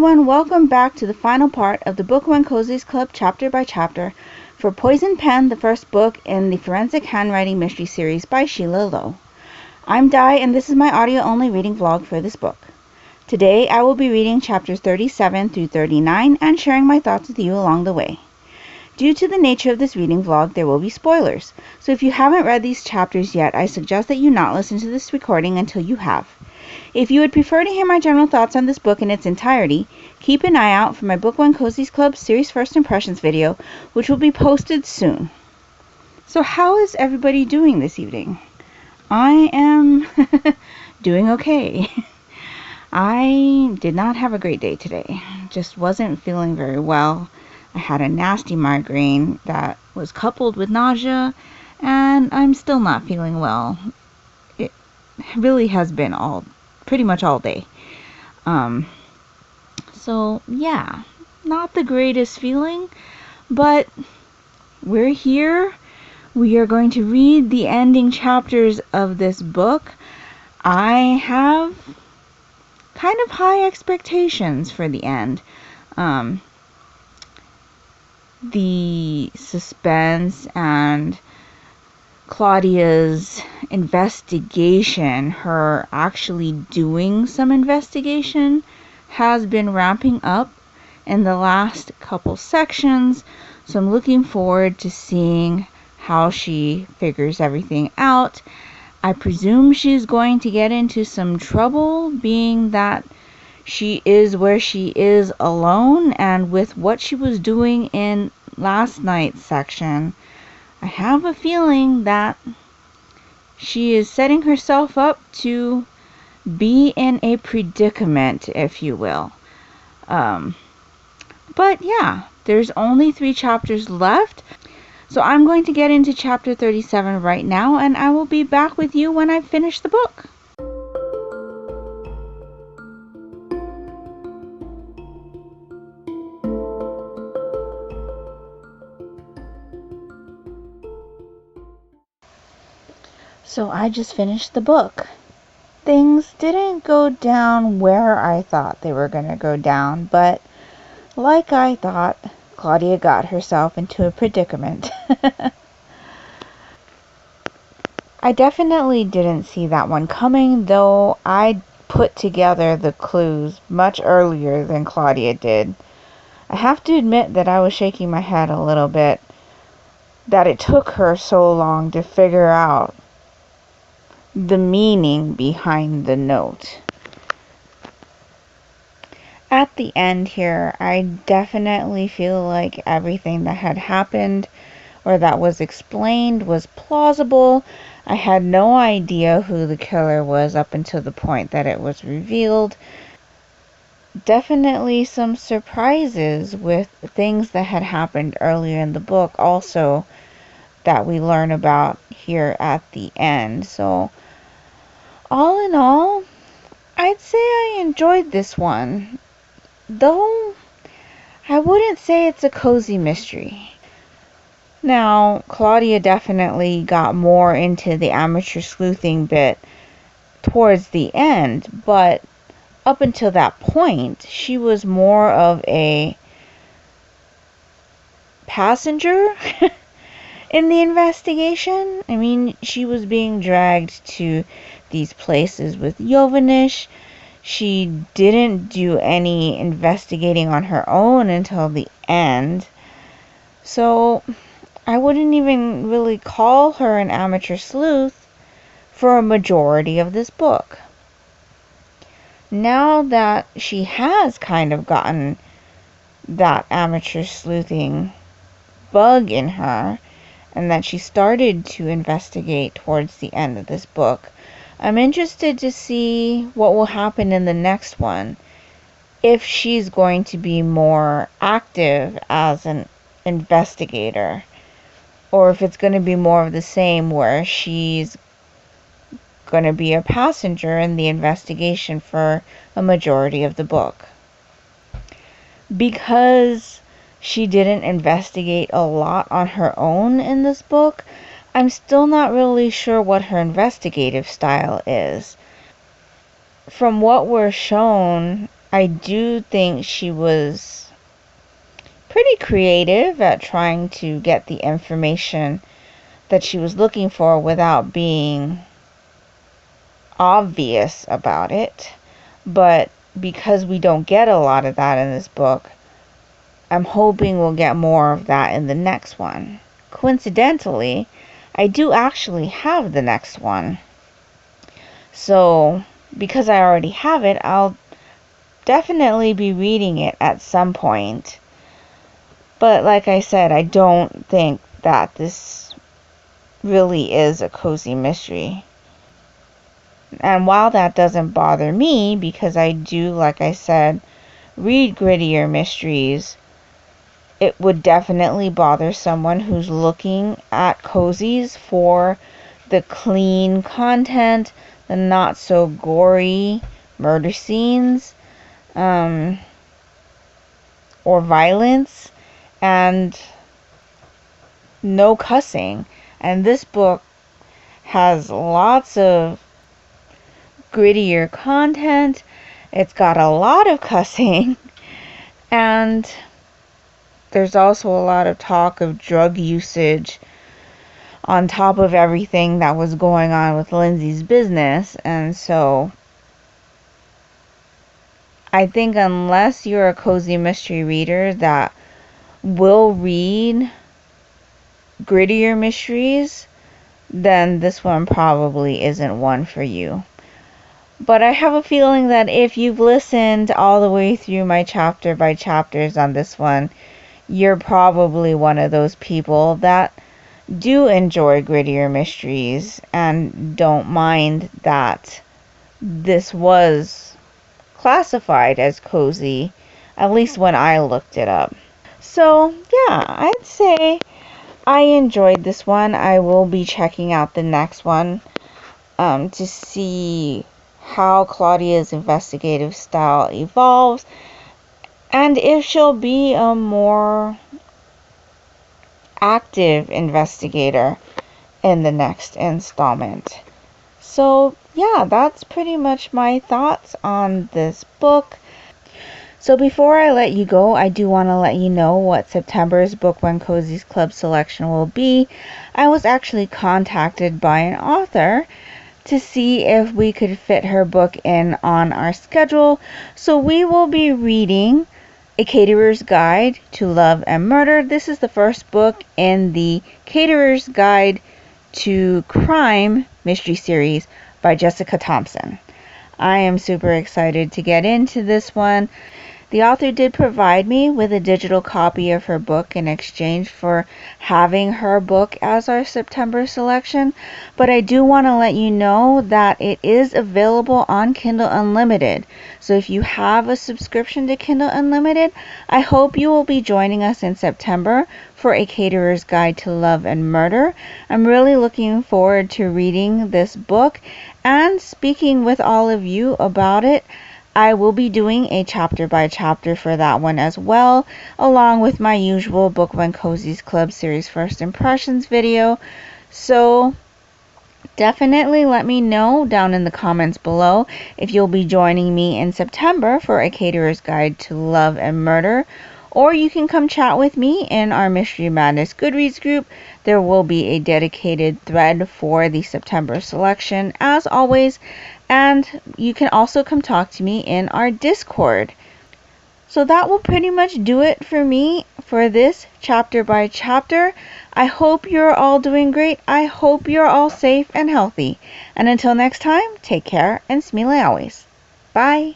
everyone, welcome back to the final part of the Book One Cozies Club chapter by chapter for Poison Pen, the first book in the Forensic Handwriting Mystery series by Sheila Lowe. I'm Di and this is my audio-only reading vlog for this book. Today I will be reading chapters 37 through 39 and sharing my thoughts with you along the way. Due to the nature of this reading vlog, there will be spoilers, so if you haven't read these chapters yet, I suggest that you not listen to this recording until you have. If you would prefer to hear my general thoughts on this book in its entirety, keep an eye out for my Book One Cozies Club Series First Impressions video, which will be posted soon. So how is everybody doing this evening? I am doing okay. I did not have a great day today. Just wasn't feeling very well. I had a nasty migraine that was coupled with nausea, and I'm still not feeling well. It really has been pretty much all day. So yeah, not the greatest feeling, but we're here. We are going to read the ending chapters of this book. I have kind of high expectations for the end. The suspense and Claudia's investigation, her actually doing some investigation, has been ramping up in the last couple sections, so I'm looking forward to seeing how she figures everything out. I presume she's going to get into some trouble, being that she is where she is alone, and with what she was doing in last night's section, I have a feeling that she is setting herself up to be in a predicament, if you will. But yeah, there's only 3 chapters left, so I'm going to get into chapter 37 right now, and I will be back with you when I finish the book. So I just finished the book. Things didn't go down where I thought they were going to go down, but like I thought, Claudia got herself into a predicament. I definitely didn't see that one coming, though I put together the clues much earlier than Claudia did. I have to admit that I was shaking my head a little bit, that it took her so long to figure out the meaning behind the note. At the end here, I definitely feel like everything that had happened or that was explained was plausible. I had no idea who the killer was up until the point that it was revealed. Definitely some surprises with things that had happened earlier in the book also that we learn about here at the end. So all in all, I'd say I enjoyed this one, though I wouldn't say it's a cozy mystery. Now, Claudia definitely got more into the amateur sleuthing bit towards the end, but up until that point, she was more of a passenger in the investigation. I mean, she was being dragged to these places with Jovanish. She didn't do any investigating on her own until the end. So I wouldn't even really call her an amateur sleuth for a majority of this book. Now that she has kind of gotten that amateur sleuthing bug in her, and that she started to investigate towards the end of this book, I'm interested to see what will happen in the next one. If she's going to be more active as an investigator, or if it's going to be more of the same where she's going to be a passenger in the investigation for a majority of the book. Because she didn't investigate a lot on her own in this book, I'm still not really sure what her investigative style is. From what we're shown I do think she was pretty creative at trying to get the information that she was looking for without being obvious about it. But because we don't get a lot of that in this book, I'm hoping we'll get more of that in the next one. Coincidentally, I do actually have the next one. So, because I already have it, I'll definitely be reading it at some point. But like I said, I don't think that this really is a cozy mystery. And while that doesn't bother me, because I do, like I said, read grittier mysteries, it would definitely bother someone who's looking at cozies for the clean content, the not so gory murder scenes, or violence, and no cussing. And this book has lots of grittier content. It's got a lot of cussing, and there's also a lot of talk of drug usage on top of everything that was going on with Lindsay's business. And so I think unless you're a cozy mystery reader that will read grittier mysteries, then this one probably isn't one for you. But I have a feeling that if you've listened all the way through my chapter by chapters on this one, you're probably one of those people that do enjoy grittier mysteries and don't mind that this was classified as cozy, at least when I looked it up. So yeah, I'd say I enjoyed this one. I will be checking out the next one to see how Claudia's investigative style evolves and if she'll be a more active investigator in the next installment. So yeah, that's pretty much my thoughts on this book. So before I let you go, I do want to let you know what September's Book One Cozies Club selection will be. I was actually contacted by an author to see if we could fit her book in on our schedule. So we will be reading A Caterer's Guide to Love and Murder. This is the first book in the Caterer's Guide to Crime mystery series by Jessica Thompson. I am super excited to get into this one. The author did provide me with a digital copy of her book in exchange for having her book as our September selection, but I do want to let you know that it is available on Kindle Unlimited. So if you have a subscription to Kindle Unlimited, I hope you will be joining us in September for A Caterer's Guide to Love and Murder. I'm really looking forward to reading this book and speaking with all of you about it. I will be doing a chapter by chapter for that one as well, along with my usual Book One Cozies Club series first impressions video. So definitely let me know down in the comments below if you'll be joining me in September for A Caterer's Guide to Love and Murder, or you can come chat with me in our Mystery Madness Goodreads group. There will be a dedicated thread for the September selection as always. And you can also come talk to me in our Discord. So that will pretty much do it for me for this chapter by chapter. I hope you're all doing great. I hope you're all safe and healthy. And until next time, take care and smile always. Bye.